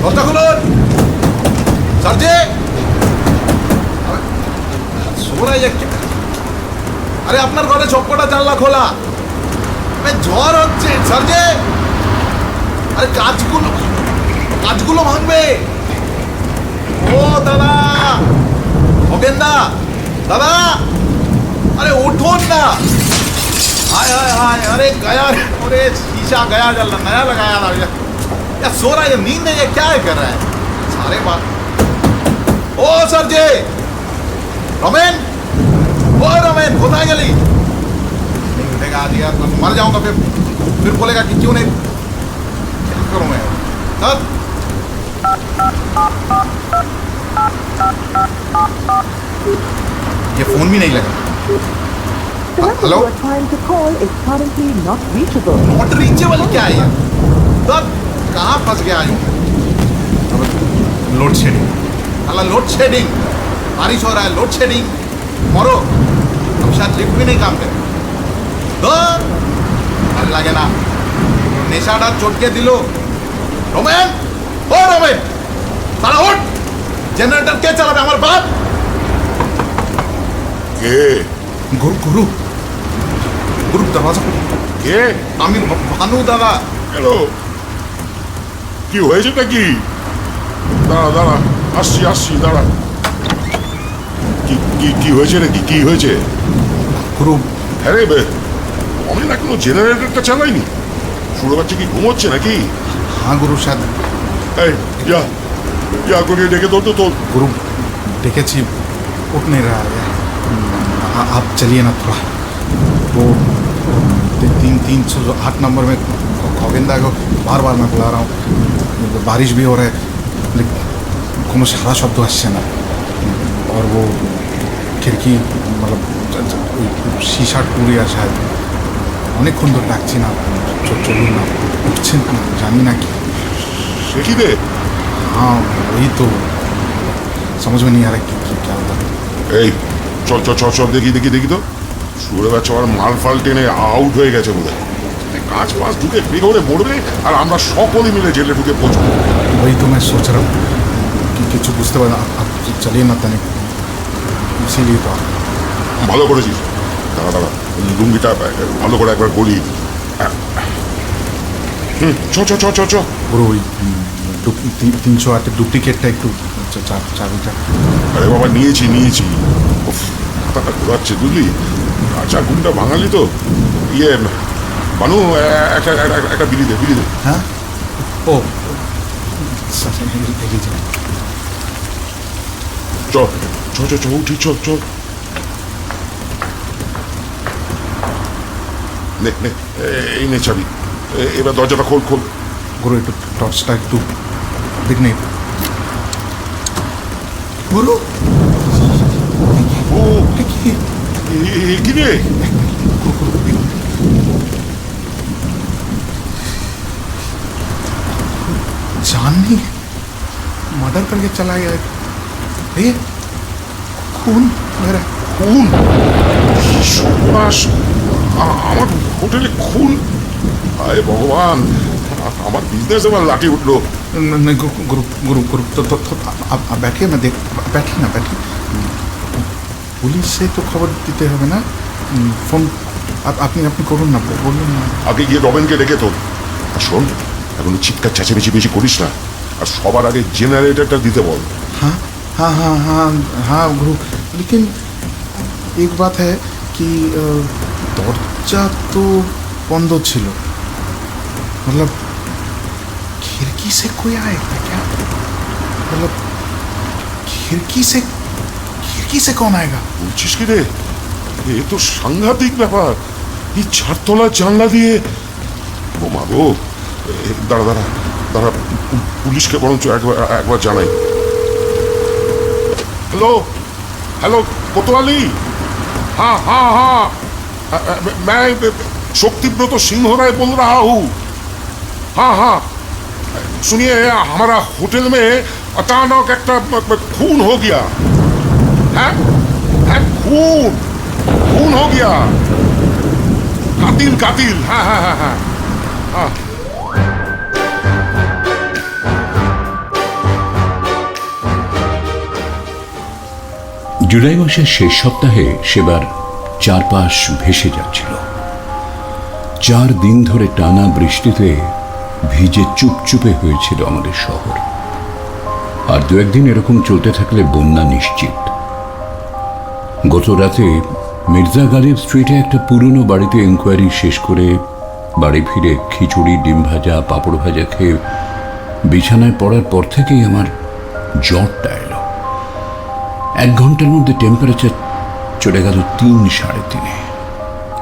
দরজা খুলুন সার্জে। শোনাই যাচ্ছে। আরে আপনার ঘরে সবকটা জানলা খোলা, ঝড় হচ্ছে সার্জে। আরে কাজগুলো ভাঙবে। ও দাদা, খগেনদা, দাদা, अरे उठो ना। हाय हाय हाय, अरे गया, अरे शीशा गया, जल नया लगाया था यार। सो रहा है, नींद है, ये क्या कर रहा है सारे बात। ओ सर जी, रोमेन, ओ रोमेन, कोথায় গেলি? नहीं उठेगा आज यार, मैं मर जाऊंगा फिर बोलेगा कि क्यों नहीं। क्या करूं मैं सर? ये फोन भी नहीं लगा। हेलो, नॉट रीचेबल क्या है यार? तब कहाँ फंस गया हूँ? लोड शेडिंग, अल्लाह लोड शेडिंग, बारिश हो रहा है, लोड शेडिंग। मरो, अब शायद लिफ्ट भी नहीं काम करे। ভাল লাগে না, নেশাটা চটকে দিল। রোমেন, ও রোমেন, তারা উঠ। জেনারেটর কে চালাবে? আমার বাপ। কে? গুরু গুরু গুরু, দরজা কে? আমি ভানু দাদা। হ্যালো, কি হয়েছে নাকি? দাঁড়া দাঁড়া, আসছি আসছি, দাঁড়া। কি কি কি হয়েছে নাকি? কি হয়েছে? গুরু, হ্যাঁ রে, আমি না কোনো জেনারেটরটা চালাইনি। শুরু বাচ্চা কি ঘুমোচ্ছে নাকি? हाँ गुरु, शायद। এই যা যা করে ডেকে তোর তো তোর। गुरु देखेছি, उठ नहीं रहा है। आप चलिए ना थोड़ा। वो 308 नंबर में खगेंदा को बार बार मैं बुला रहा हूँ। बारिश भी हो रहा है, लेकिन কোনো সারা শব্দ আসছে না। और वो खिड़की मतलब शीशा टूटे है शायद। অনেকক্ষণ ধরে ডাকছি না, চলুন না, উঠছেন না, জানি না কি। সে কি রে? हाँ वही तो समझ में नहीं आ रहा कि क्या होता है। এই চল চল চল চল, দেখি দেখি দেখি তো। শুরু বাচ্চা আমার মাল ফাল টেনে আউট হয়ে গেছে বোধ হয়। কাজ পাঁচ ঢুকে বেঘরে মরবে, আর আমরা সকলে মিলে জেলে ঢুকে পৌঁছবো। वही तो मैं सोच रहा हूँ कि কিছু বুঝতে পারি না। आप चलिए ना तनिक, इसीलिए तो। ভালো করেছিস। দাঁড়া দাঁড়া, লুঙ্গিটা ভালো করে একবার গলি। চ চ চ চ চ। পুরো ওই 308 ডুপ্লিকেটটা একটু চাবিটা। আরে বাবা, নিয়েছি নিয়েছি। মাথাটা ঘোরাচ্ছে বুঝলি। আচ্ছা, ঘুমটা ভাঙালি তো। ইয়ে বানু, একটা বিলি দে, বিলি দে। হ্যাঁ, ও চ চ চ চ, উঠি, চল চল। নে নে, এই নে চাবি। এবার দরজাটা খোল খোল। গুরু একটু টর্চটা একটু দিক নেই। গুরু, ও কি রে? जान नहीं, मर्डर करके चला गया। ये खून वगैरह। খুন? সর্বনাশ, আমার হোটেলে খুন! আরে ভগবান, আমার বিজনেস এবার লাঠি উঠলো। नहीं गुरु गुरु गुरु तो आप बैठिए, मैं देख। बैठिए ना, बैठिए। पुलिस से तो खबर देते হবে না। ফোন আপনি করুন না, বলুন না। আগে গিয়ে রবেনকে ডেকে তোর। আর শোন, এখন চিৎকার চেঁচামেচি বেশি করিস না, আর সবার আগে জেনারেটরটা দিতে বল। हाँ हाँ हाँ हाँ हाँ गुरु, लेकिन एक बात है कि दरजा तो बंद ছিল, मतलब खिड़की से कोई आएगा क्या? मतलब खिड़की से कौन आएगा? বলছিস কি রে? এ তো সাংঘাতিক ব্যাপার। এই চারতলার জানলা দিয়ে। ও মা গো, দাঁড়া দাঁড়া দাঁড়া, পুলিশকে বরঞ্চ একবার জানাই। हेलो हेलो कोतवाली, हाँ हाँ हाँ, मैं शक्तिव्रत सिंह राय बोल रहा हूँ। हाँ हाँ, सुनिए, हमारा होटल में अचानक एक खून हो गया है। खून हो गया, कातिल कातिल। हाँ हाँ हाँ हाँ हाँ। জুলাই মাসের শেষ সপ্তাহে সেবার চারপাশ ভেসে যাচ্ছিল। 4 দিন ধরে টানা বৃষ্টিতে ভিজে চুপচুপে হয়েছিল আমাদের শহর। আর 2-1 দিন এরকম চলতে থাকলে বন্যা নিশ্চিত। গত রাতে মির্জা গালিব স্ট্রিটে একটা পুরনো বাড়িতে এনকোয়ারি শেষ করে বাড়ি ফিরে খিচুড়ি, ডিম ভাজা, পাঁপড় ভাজা খেয়ে বিছানায় পড়ার পর থেকেই আমার জ্বরটা এলো। 1 ঘন্টার মধ্যে টেম্পারেচার চলে গেল 3-3.5।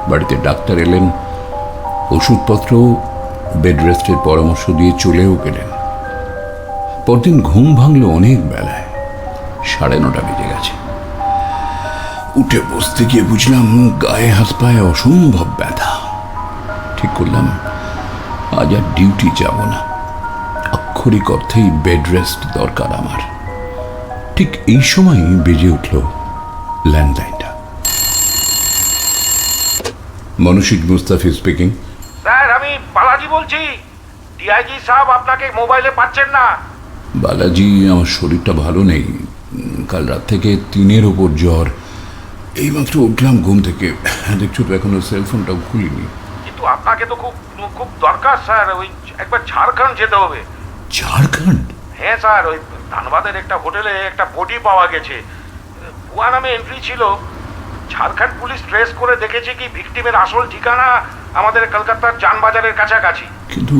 বাড়িতে ডাক্তার এলেন, ওষুধপত্র, বেড রেস্টের পরামর্শ দিয়ে চলেও গেলেন। পরদিন ঘুম ভাঙল অনেক বেলায়, 9:30 বেজে গেছে। উঠে বসতে গিয়ে বুঝলাম গায়ে হাত পায়ে অসম্ভব ব্যথা। ঠিক করলাম আজ আর ডিউটি যাব না, আক্ষরিক অর্থেই বেড রেস্ট দরকার আমার। ঠিক এই সময় বেজে উঠল ল্যান্ডলাইনটা। মনশিদ মুস্তাফি স্পিকিং। স্যার, আমি বালাজি বলছি। ডিআইজি সাহেব আপনাকে মোবাইলে পাচ্ছেন না। বালাজি, আমার শরীরটা ভালো নেই। কাল রাত থেকে 3-এর ওপর জ্বর। এইমাত্র উঠলাম ঘুম থেকে, দেখছো তো এখনো সেলফোনটাও খুলিনি। কিন্তু আপনাকে তো খুব খুব দরকার স্যার। ওই একবার ঝাড়খণ্ড যেতে হবে। ঝাড়খণ্ড? হ্যাঁ স্যার, ওই ধানবাদের একটা হোটেলে একটা বডি পাওয়া গেছে। ভুয়া নামে এন্ট্রি ছিল। ঝাড়খণ্ড পুলিশ ট্রেস করে দেখেছে কি ভিকটিমের আসল ঠিকানা আমাদের কলকাতার জানবাজারের কাছাকাছি। কিন্তু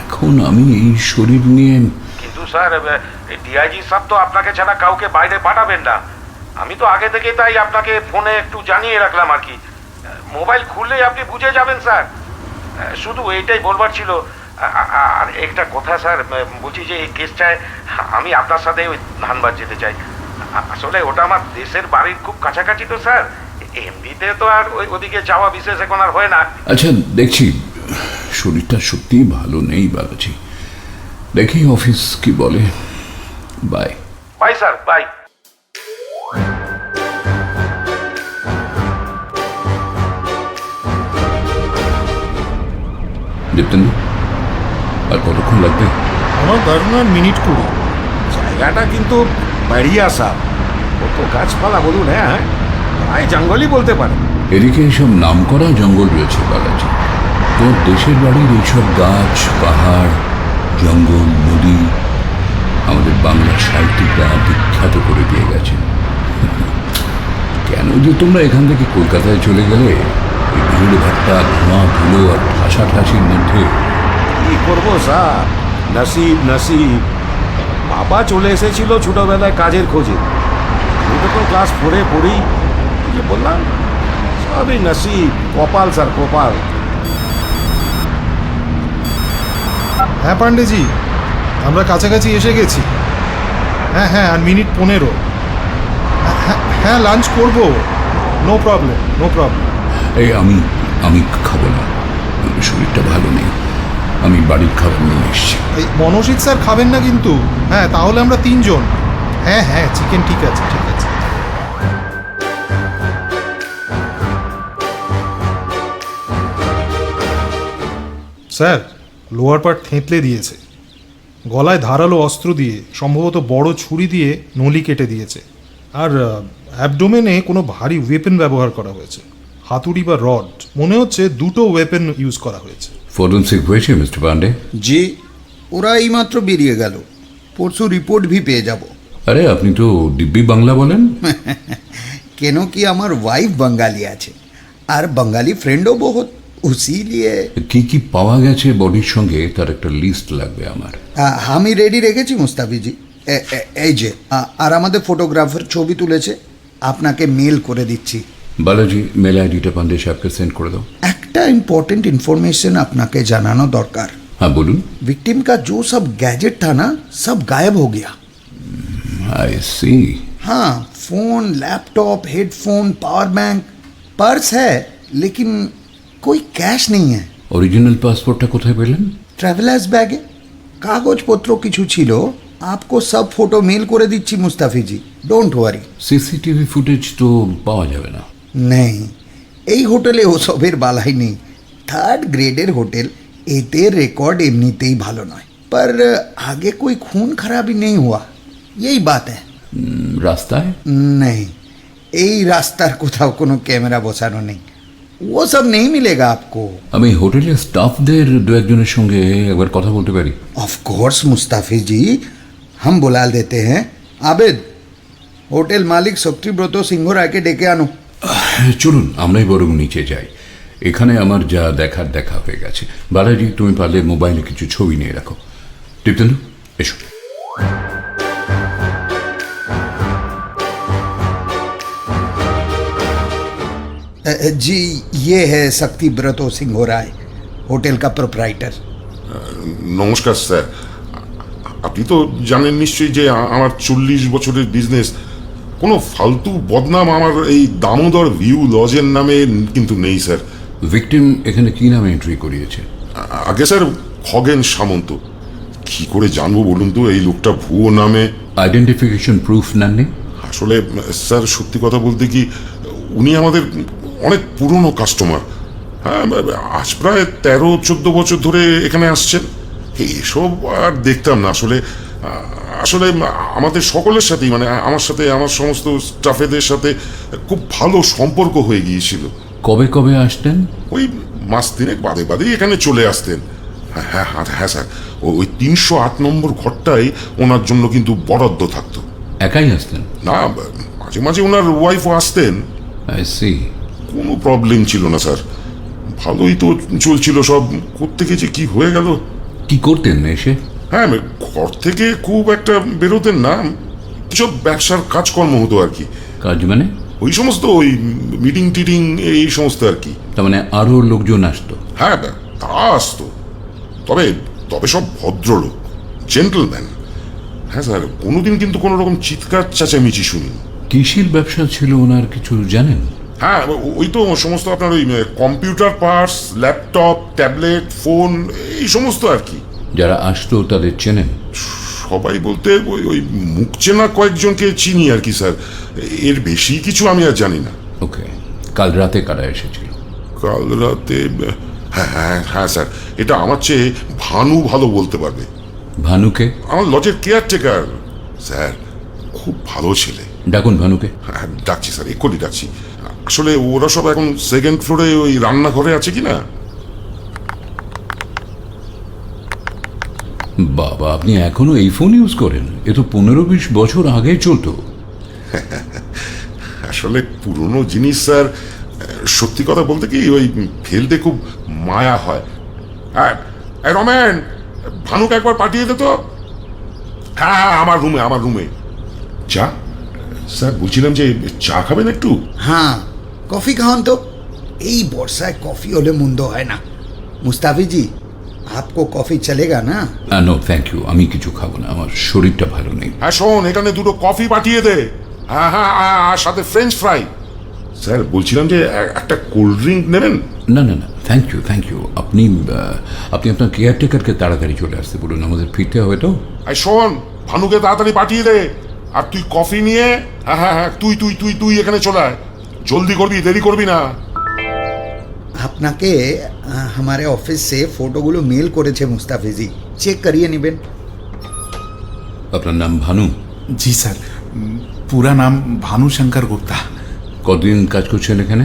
এখন আমি এই শরীর নিয়ে। কিন্তু স্যার, ডিআইজি সাহেব তো আপনাকে ছাড়া কাউকে বাইরে পাঠাবেন না। আমি তো আগে থেকে তাই আপনাকে ফোনে একটু জানিয়ে রাখলাম আর কি। মোবাইল খুললেই আপনি বুঝে যাবেন স্যার। শুধু এইটাই বলবার ছিল। আর একটা কথা স্যার, বলছি যে এই কেসটায় আমি আপনার সাথে ওই ধানবাদ যেতে চাই। আসলে ওটা আমার দেশের বাড়ির খুব কাছাকাছি তো স্যার। এমনিতে তো আর ওদিকে যাওয়া বিশেষ এখন আর হয় না। আচ্ছা, দেখছি শরীরটা সত্যিই ভালো নেই বালাজি। দেখি অফিস কি বলে। Bye. Bye sir, bye. Dipten, আর কতক্ষণ লাগবে? আমার ধারণা মিনিট 20। জায়গাটা কিন্তু বাড়িয়া সাপ, কত গাছপালা বলুন। হ্যাঁ, প্রায় জঙ্গলই বলতে পারে। এদিকে এইসব নামকরা জঙ্গল রয়েছে বালাজি। তোর দেশের বাড়ির এইসব গাছ, পাহাড়, জঙ্গল, নদী আমাদের বাংলা সাহিত্যিকরা বিখ্যাত করে দিয়ে গেছেন। কেন যে তোমরা এখান থেকে কলকাতায় চলে গেলে, এই ভিড় ভাট্টা, ধোঁয়া ধুলো আর ঠাসাঠাসির মধ্যে? কি করবো স্যার, নসিব নসিব। বাবা চলে এসেছিল ছোটবেলায় কাজের খোঁজে। আমি তখন ক্লাস 4-এ পড়ি। এই যে বললাম, সবই নসিব, কপাল স্যার, কপাল। হ্যাঁ পান্ডেজি, আমরা কাছাকাছি এসে গেছি। হ্যাঁ হ্যাঁ, আর মিনিট 15। হ্যাঁ, লাঞ্চ করবো। No problem, no problem. এই আমি খাবো না, শরীরটা ভালো নেই। আমি বাড়ির খাবার নিয়ে এসছি। এই মনশিদ স্যার খাবেন না কিন্তু। হ্যাঁ, তাহলে আমরা 3 জন। হ্যাঁ হ্যাঁ, চিকেন ঠিক আছে, ঠিক আছে। স্যার, লোয়ার পার্ট থেঁতলে দিয়েছে। গলায় ধারালো অস্ত্র দিয়ে, সম্ভবত বড় ছুরি দিয়ে নলি কেটে দিয়েছে। আর অ্যাবডোমেনে কোনো ভারী ওয়েপেন ব্যবহার করা হয়েছে, হাতুড়ি বা রড। মনে হচ্ছে 2টো ওয়েপেন ইউজ করা হয়েছে। ফরেন্সিক হয়েছে মিস্টার পান্ডে? জি, ওরা এইমাত্র বেরিয়ে গেল। পরশু রিপোর্ট ভি পেয়ে যাব। আরে, আপনি তো দিব্যি বাংলা বলেন। কেন কি আমার ওয়াইফ বাঙালি আছে, আর বাঙালি ফ্রেন্ডও বহুত, উসিলিয়ে। কি কি পাওয়া গেছে বডির সঙ্গে তার একটা লিস্ট লাগবে আমার। আমি রেডি রেখেছি মুস্তাফিজি। এই যে, আর আমাদের ফটোগ্রাফার ছবি তুলেছে, আপনাকে মেল করে দিচ্ছি। বালাজি, মেল আইডিটা পান্ডে সাহেবকে সেন্ড করে দাও। একটা इम्पोर्टेंट इन्फॉर्मेशन আপনাকে জানানো দরকার। हाँ बोलूं। विक्टिम का जो सब गैजेट था ना, सब गायब हो गया। आई सी। हाँ, phone, laptop, headphone, power bank, purse है, लेकिन कोई कैश नहीं है। ओरिजिनल पासपोर्टটা কোথায় পেলেন? ট্রাভেলার্স ব্যাগে কাগজপত্র কিছু ছিল। आपको सब फोटो मेल করে দিচ্ছি মুস্তাফিজি, ডোন্ট ওয়ারি। সিসিটিভি ফুটেজ তো পাওয়া যাবে না? নেই, এই হোটেলে ওসবের বালাই নেই। 3rd গ্রেডের হোটেল, এতে রেকর্ড এমনিতেই ভালো নয়। पर आगे कोई खून खराबी नहीं हुआ, यही बात है। রাস্তায়? नहीं এই রাস্তার কোথাও কোনো ক্যামেরা বসানো নেই, वो सब नहीं मिलेगा आपको। আমি হোটেলের স্টাফদের দু একজনের সঙ্গে একবার কথা বলতে পারি? ऑफ कोर्स मुस्ताफिज जी, हम बुला देते हैं। आबिद, হোটেল মালিক শক্তিব্রত সিংহ রায়কে ডেকে আনো। চলুন আমরাই বরং নিচে যাই, এখানে আমার যা দেখার দেখা হয়ে গেছে। বালাজি, তুমি পারলে মোবাইলে কিছু ছবি নিয়ে রাখো। দীপ্তেন্দু, এসো। जी ये है शक्तिब्रत सिंह राय, होटल का प्रोप्राइटर। নমস্কার স্যার। আপনি তো জানেন নিশ্চয়ই যে আমার 40 বছরের বিজনেস, কোনো ফালতু বদনাম আমার এই দামোদর ভিউ লজের নামে কিন্তু নেই স্যার। ভিকটিম এখানে কি নামে এন্ট্রি করিয়েছে? আগে স্যার খগেন সামন্ত। কি করে জানবো বলুন তো এই লোকটা ভুয়ো নামে? আইডেন্টিফিকেশন প্রুফ নেননি? আসলে স্যার সত্যি কথা বলতে কি, উনি আমাদের অনেক পুরনো কাস্টমার। হ্যাঁ, আজ প্রায় 13-14 বছর ধরে এখানে আসছেন। এসব আর দেখতাম না আসলে। আসলে আমাদের সকলের সাথেই, মানে আমার সাথে, আমার সমস্ত স্টাফেদের সাথে খুব ভালো সম্পর্ক হয়ে গিয়েছিল। কবে কবে আসতেন? ওই মাস তিনেক বাদে বাদেই এখানে চলে আসতেন। হ্যাঁ হ্যাঁ হ্যাঁ স্যার, ওই 308 নম্বর ঘরটাই ওনার জন্য কিন্তু বরাদ্দ থাকতো। একাই আসতেন? না, মাঝে মাঝে ওনার ওয়াইফও আসতেন। I C. কোনো প্রবলেম ছিল না স্যার, ভালোই তো চলছিল সব। কোত্থেকে যে কি হয়ে গেল। কি করতেন এসে? হ্যাঁ, ঘর থেকে খুব একটা বেরোতেন না, সব ব্যবসার কাজকর্ম হতো আর কি। কাজ মানে? ওই সমস্ত ওই মিটিং টিটিং এই সমস্ত আর কি। তার মানে আরো লোকজন আসতো? হ্যাঁ, তা আসতো, তবে তবে সব ভদ্রলোক, জেন্টলম্যান। হ্যাঁ স্যার, কোনোদিন কিন্তু কোনো রকম চিৎকার চেঁচামেচি শুনিনি। কিসের ব্যবসা ছিল ওনার কিছু জানেন? হ্যাঁ, ওই তো সমস্ত আপনার ওই computer parts, laptop, tablet, phone, এই সমস্ত আর কি। যারা আসতো তাদের চেনেন? সবাই বলতে ওই ওই মুখ চেনা কয়েকজনকে চিনি আর কি স্যার, এর বেশি কিছু আমি আর জানি না। ওকে, কাল রাতে কারা এসেছিল? কাল রাতে, হ্যাঁ হ্যাঁ হ্যাঁ স্যার, এটা আমার চেয়ে ভানু ভালো বলতে পারবে। ভানুকে? আমার লজের কেয়ারটেকার স্যার, খুব ভালো ছেলে। ডাকুন ভানুকে। হ্যাঁ, ডাকছি স্যার, এক্ষুনি ডাকছি। আসলে ওরা সব এখন সেকেন্ড ফ্লোরে ওই রান্নাঘরে আছে কি না। বাবা, আপনি এখনো এই ফোন ইউজ করেন? এ তো 15-20 বছর আগে চলতো। আসলে পুরনো জিনিস স্যার, সত্যি কথা বলতে কি ওই ফেলতে খুব মায়া হয়। হ্যাঁ, রমেন, ভানুকে একবার পাঠিয়ে দে তো। হ্যাঁ হ্যাঁ, আমার রুমে চা। স্যার বলছিলাম যে চা খাবেন একটু? हाँ कॉफ़ी खाओ तो, এই বর্ষায় কফি হলে মন্দ হয় না। মুস্তাফি জি, आपको कॉफ़ी चलेगा ना? নো থ্যাংক ইউ, আমি কিছু খাবো না, আমার শরীরটা ভালো নেই। হ্যাঁ শোন, এখানে 2টো কফি পাঠিয়ে দে। হ্যাঁ হ্যাঁ, আর সাথে ফ্রেঞ্চ ফ্রাই। স্যার বলছিলাম যে একটা কোল্ড ড্রিঙ্ক নেবেন? না না না, থ্যাংক ইউ। আপনি আপনার কেয়ারটেকারকে তাড়াতাড়ি চলে আসতে বলুন, আমাদের ফিরতে হবে তো। আর শোন, ভানুকে তাড়াতাড়ি পাঠিয়ে দে। আর তুই কফি নিয়ে, হ্যাঁ হ্যাঁ হ্যাঁ, তুই এখানে চলে আয়। জলদি করবি, দেরি করবি না। আপনাকে हमारे ऑफिस से ফটোগুলো মেল করেছে মুস্তাফি জি, চেক করিয়ে নেবেন। আপনার নাম ভানু? जी सर, पूरा नाम भानु शंकर गुप्ता। কতদিন কাজ করছেন এখানে?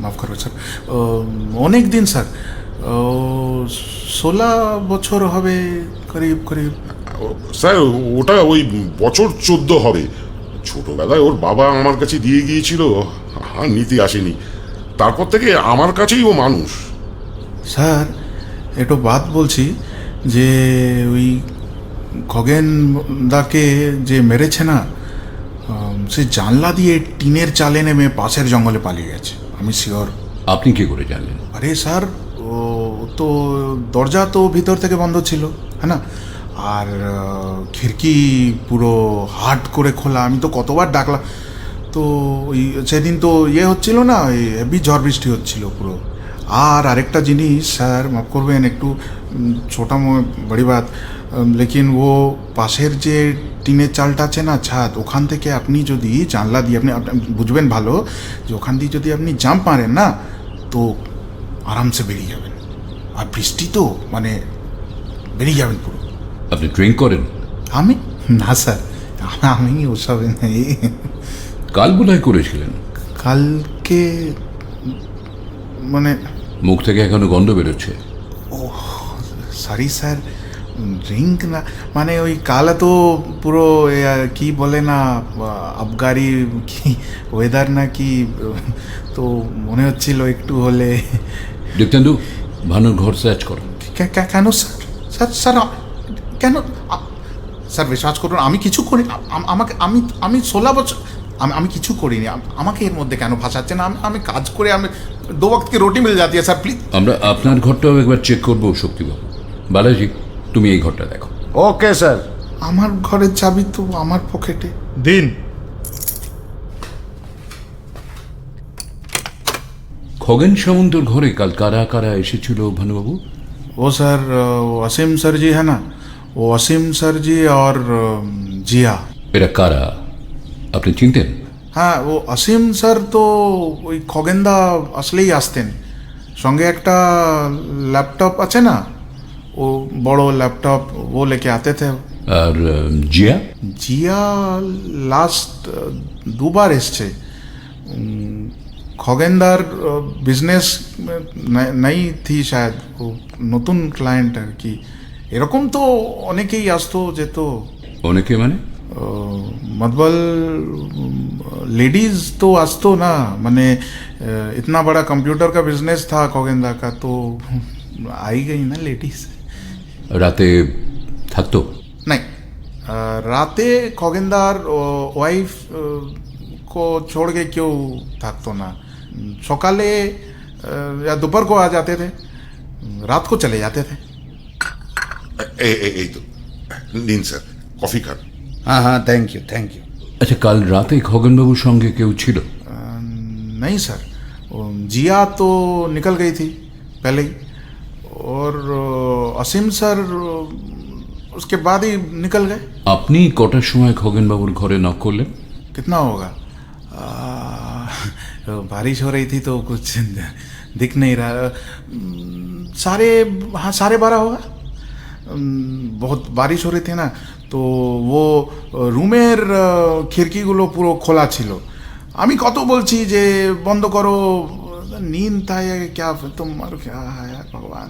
মাফ করবে স্যার, অনেক দিন স্যার, 16 বছর হবে করিব। স্যার ওটা ওই বছর 14 হবে। ছোটবেলায় ওর বাবা আমার কাছে দিয়ে গিয়েছিল, আর নিতে আসেনি। তারপর থেকে আমার কাছেই ও মানুষ। স্যার একটু বাদ বলছি যে ওই খগেন দাকে যে মেরেছে না, সে জানলা দিয়ে টিনের চালে নেমে পাশের জঙ্গলে পালিয়ে গেছে, আমি শিওর। আপনি কি করে জানলেন? আরে স্যার, ও তো দরজা তো ভিতর থেকে বন্ধ ছিল, হ্যাঁ না, আর খিড়কি পুরো হার্ড করে খোলা। আমি তো কতবার ডাকলাম, তো ওই সেদিন তো হচ্ছিল না, ওই হেভি ঝড় বৃষ্টি হচ্ছিল পুরো। আর আরেকটা জিনিস স্যার, মাফ করবেন, একটু ছোটা বড়ি বাত, লেকিন ও পাশের যে টিনের চালটা আছে না, ছাদ, ওখান থেকে আপনি যদি জানলা দিয়ে আপনি বুঝবেন ভালো যে ওখান দিয়ে যদি আপনি জাম্প মারেন না, তো আরামসে বেরিয়ে যাবেন। আর বৃষ্টি তো মানে বেরিয়ে যাবেন পুরো। আপনি ড্রিঙ্ক করেন? আমি না স্যার, আমি ওসব নেই। কাল বোধহয় করেছিলেন। কালকে মানে মুখ থেকে এখনো গন্ধ বেরোচ্ছে। সরি স্যার, ড্রিঙ্ক না, মানে ওই কালা তো পুরো কি বলে না, আবগারি কি ওয়েদার না কি, তো মনে হচ্ছিল একটু হলে। দীপ্তেন্দু, ভানুর ঘর সার্চ করো। কেন স্যার? স্যার স্যার কেন? স্যার বিশ্বাস করুন, আমি কিছু করি আমাকে আমি 16 বছর আমি কিছু করিনি। আমাকে এর মধ্যে কেন ফাঁসাচ্ছেন? আমি কাজ করে, আমি 2 वक्त की रोटी मिल जाती है স্যার, প্লিজ। আমরা আপনার ঘরটাও একবার চেক করবো শক্তিবাবু। বালাজি, তুমি এই ঘরটা দেখো। Okay sir. আমার ঘরের চাবি তো আমার পকেটে। দিন। খগেন সামন্তর ঘরে কাল কারা কারা এসেছিল ভানুবাবু? वो सर वसीम सर जी है ना, वो वसीम सर जी और जिया। এরা কারা আপনি চিনতেন? হ্যাঁ, ও অসীম স্যার তো ওই খগেনদা আসলেই আসতেন, সঙ্গে একটা ল্যাপটপ আছে না, ও বড় ল্যাপটপ, ও লেকে আতে থে। আর জিয়া? জিয়া লাস্ট 2 বার এসছে। খগেনদার বিজনেস নাই থি শায়দ, ও নতুন ক্লায়েন্ট আর কি। এরকম তো অনেকেই আসতো যেত। অনেকে মানে? मतलब लेडीज तो आज तो ना, मैंने इतना बड़ा कंप्यूटर का बिजनेस था खगेंदा का, तो आई गई ना लेडीज। রাতে থাকতো? नहीं, राते खगेंदार वाइफ को छोड़ के क्यों থাকতো না, সকালে या दोपहर को आ जाते थे, रात को चले जाते थे। এই তো নিন স্যার, কফি খান। हाँ हाँ, थैंक यू थैंक यू। আচ্ছা, কাল রাতে খগেনবাবুর সঙ্গে কেউ ছিল? नहीं सर, जिया तो निकल गई थी पहले ही, और असीम सर उसके बाद ही निकल गए। আপনি কটার সময় খগেনবাবুর ঘরে নক করলেন? कितना होगा, बारिश हो रही थी तो कुछ दिख नहीं रहा, 12:30 होगा। बहुत बारिश हो रही थी ना, তো ও রুমের খিড়কিগুলো পুরো খোলা ছিল। আমি কত বলছি যে বন্ধ করো, नींद था या क्या तुम, और क्या है यार भगवान।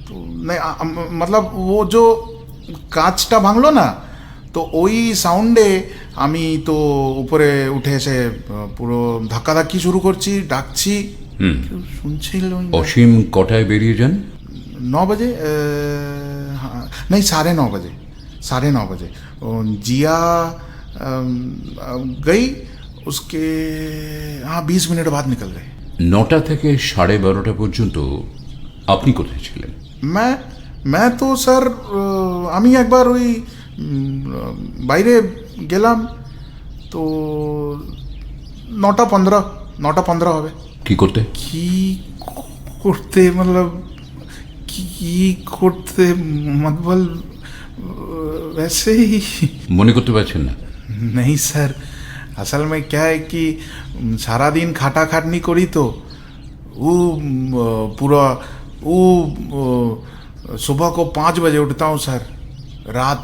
तो नहीं मतलब वो जो কাঁচটা ভাঙলো না, তো ওই সাউন্ডে আমি তো উপরে উঠে এসে পুরো ধাক্কাধাক্কি শুরু করছি, ডাকছি, কেউ শুনছিল না। অসীম কটায় বেরিয়ে যান? 9 बजे, हाँ नहीं 9:30 बजे, 9:30 बजे। जिया गई, उसके 20 मिनट बाद निकल गए। 9টা থেকে 12:30 পর্যন্ত আপনি কোথায় ছিলেন? मैं तो স্যার আমি একবার ওই বাইরে গেলাম, তো 9:15 হবে। কি করতে? কি করতে मतलब কি করতে मतलब वैसे ही। মনে করতে পারছেন না? नहीं सर, असल में क्या है कि सारा दिन खाटा खाटनी करी, तो वो पूरा वो सुबह को 5 बजे उठता हूँ सर, रात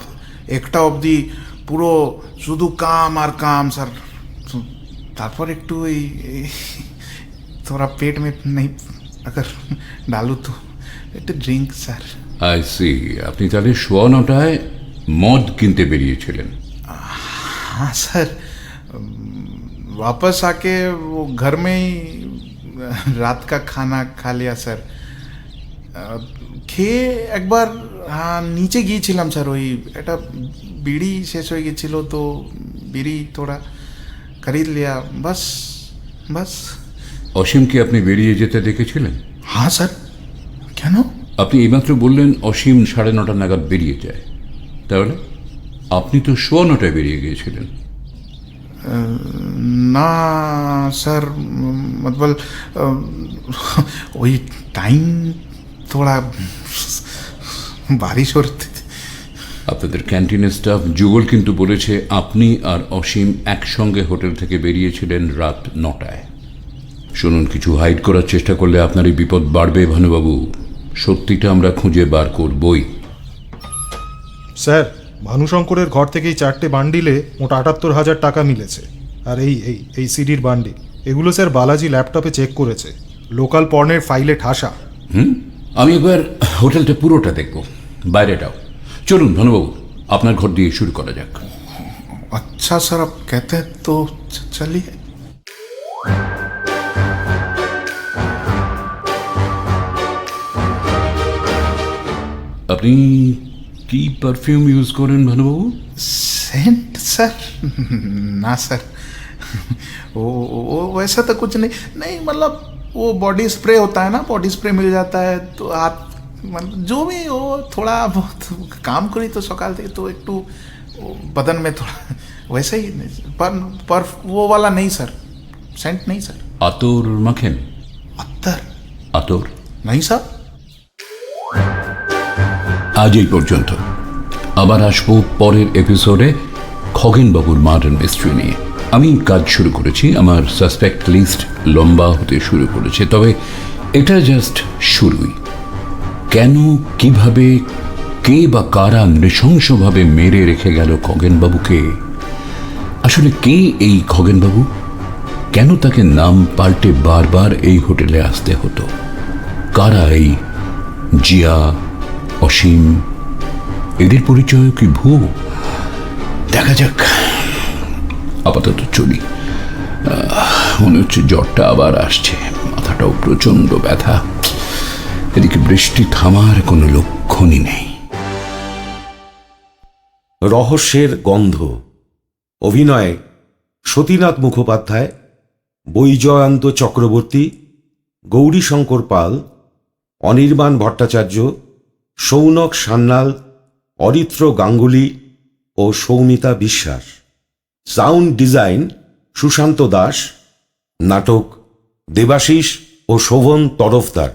1টা অবধি পুরো শুধু কাম আর কাম স্যার। তারপর একটু এই थोड़ा पेट में नहीं अगर डालू तो একটু ড্রিঙ্ক স্যার। আই সি, আপনি তাহলে 9:15 মদ কিনতে বেরিয়েছিলেন? हाँ सर, वापस आके वो घर में ही रात का खाना खा लिया सर। খেয়ে একবার নিচে গিয়েছিলাম স্যার, ওই একটা বিড়ি শেষ হয়ে গেছিলো, তো বিড়ি थोड़ा खरीद लिया, बस बस। অসীমকে আপনি বেরিয়ে যেতে দেখেছিলেন? हाँ सर, কেন? আপনি এইমাত্র বললেন অসীম 9:30 নাগাদ বেরিয়ে যায়, তাহলে আপনি তো 9:15 বেরিয়ে গিয়েছিলেন। না স্যার, मतलब वही टाइम थोड़ा बारिश हो रही थी। আপনাদের ক্যান্টিনের স্টাফ যুগল কিন্তু বলেছে আপনি আর অসীম একসঙ্গে হোটেল থেকে বেরিয়েছিলেন রাত 9টায়। শুনুন, কিছু হাইড করার চেষ্টা করলে আপনারই বিপদ বাড়বে ভানুবাবু। সত্যিটা আমরা খুঁজে বার করবই। স্যার, ভানুশঙ্করের ঘর থেকেই 4টে বান্ডিলে মোট 78,000 টাকা মিলেছে। আর এই সিডির বান্ডিল এগুলো স্যার বালাজি ল্যাপটপে চেক করেছে, লোকাল পর্নের ফাইলে ঠাসা। আমি একবার হোটেলটা পুরোটা দেখব, বাইরেটাও। চলুন ভানুবাবু, আপনার ঘর দিয়ে শুরু করা যাক। अच्छा सर, आप कहते हैं तो चलिए। আপনি কি পারফিউম ইউজ করেন ভানুবাবু? Scent sir? ना सर, वो वैसा तो कुछ नहीं, नहीं मतलब वो बॉडी स्प्रे होता है ना, बॉडी स्प्रे मिल जाता है तो हाथ मतलब जो भी वो थोड़ा बहुत काम करी तो सकाल थे तो एक टू बदन में थोड़ा वैसे ही पर वो वाला नहीं सर, सेंट नहीं सर। আতর মাখেন? अत्तर আতর नहीं सर। আজ এই পর্যন্ত। আবার আসবো পরের এপিসোডে খগেনবাবুর মার্ডার মিস্ট্রি নিয়ে। আমি কাজ শুরু করেছি, আমার সাসপেক্ট লিস্ট লম্বা হতে শুরু করেছে, তবে এটা জাস্ট শুরুই। কেন, কিভাবে, কে বা কারা নৃশংসভাবে মেরে রেখে গেল খগেনবাবুকে? আসলে কে এই খগেনবাবু? কেন তাকে নাম পাল্টে বারবার এই হোটেলে আসতে হতো? কারা এই জিয়া, অসীম? এদের পরিচয় কি ভুয়ো? দেখা যাক। আপাতত চলি। মনে হচ্ছে জ্বরটা আবার আসছে, মাথাটাও প্রচন্ড ব্যথা, এদিকে বৃষ্টি থামার কোনো লক্ষণই নেই। রহস্যের গন্ধ। অভিনয়ে সতীনাথ মুখোপাধ্যায়, বৈজয়ন্ত চক্রবর্তী, গৌরীশঙ্কর পাল, অনির্বাণ ভট্টাচার্য, সৌনক সান্যাল, অরিত্র গাঙ্গুলি ও সৌমিতা বিশ্বাস। Sound design Sushanta Das. নাটক দেবাশিস ও শোভন তরফদার।